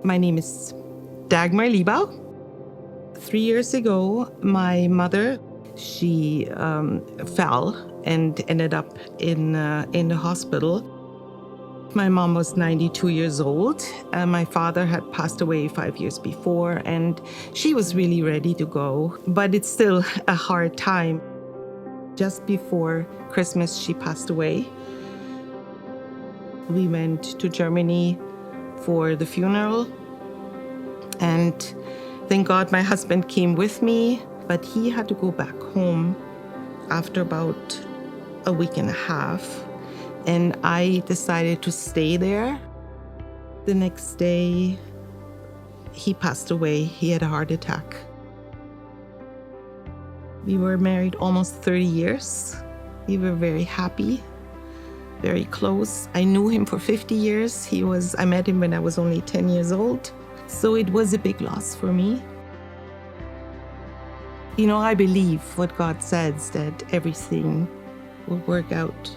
My name is Dagmar Liebau. 3 years ago, my mother, she fell and ended up in the hospital. My mom was 92 years old. My father had passed away 5 years before, and she was really ready to go. But it's still a hard time. Just before Christmas, she passed away. We went to Germany for the funeral. And thank God my husband came with me, but he had to go back home after about a week and a half. And I decided to stay there. The next day, he passed away. He had a heart attack. We were married almost 30 years. We were very happy, very close. I knew him for 50 years. I met him when I was only 10 years old. So it was a big loss for me. You know, I believe what God says, that everything will work out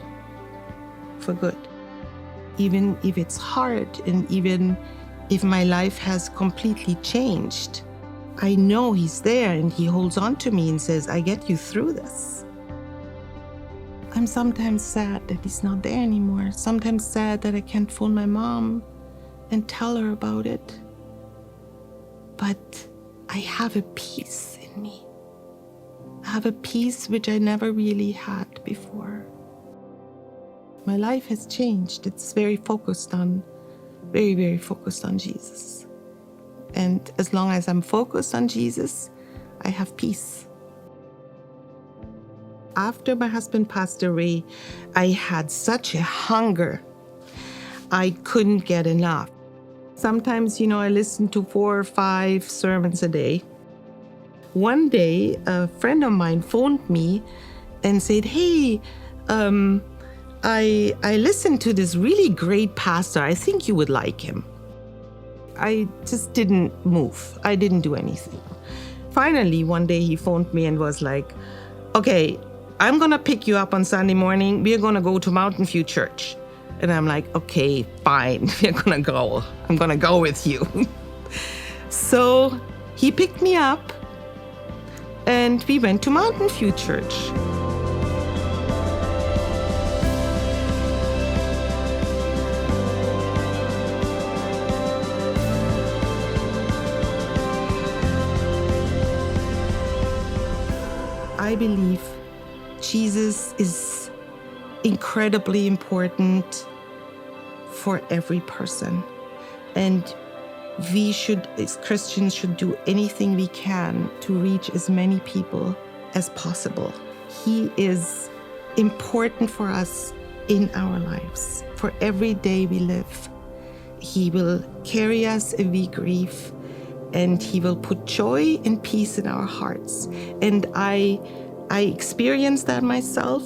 for good. Even if it's hard, and even if my life has completely changed, I know He's there and He holds on to me and says, I get you through this. I'm sometimes sad that He's not there anymore. Sometimes sad that I can't phone my mom and tell her about it. But I have a peace in me. I have a peace which I never really had before. My life has changed. It's very, very focused on Jesus. And as long as I'm focused on Jesus, I have peace. After my husband passed away, I had such a hunger. I couldn't get enough. Sometimes, I listened to 4 or 5 sermons a day. One day, a friend of mine phoned me and said, hey, I listened to this really great pastor. I think you would like him. I just didn't move. I didn't do anything. Finally, one day he phoned me and was like, okay, I'm going to pick you up on Sunday morning. We're going to go to Mountain View Church. And I'm like, okay, fine, we're gonna go. I'm gonna go with you. So he picked me up and we went to Mountain View Church. I believe Jesus is incredibly important for every person. And we should, as Christians, should do anything we can to reach as many people as possible. He is important for us in our lives, for every day we live. He will carry us if we grieve, and He will put joy and peace in our hearts. And I experience that myself.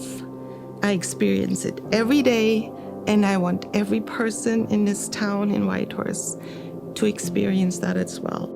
I experience it every day. And I want every person in this town in Whitehorse to experience that as well.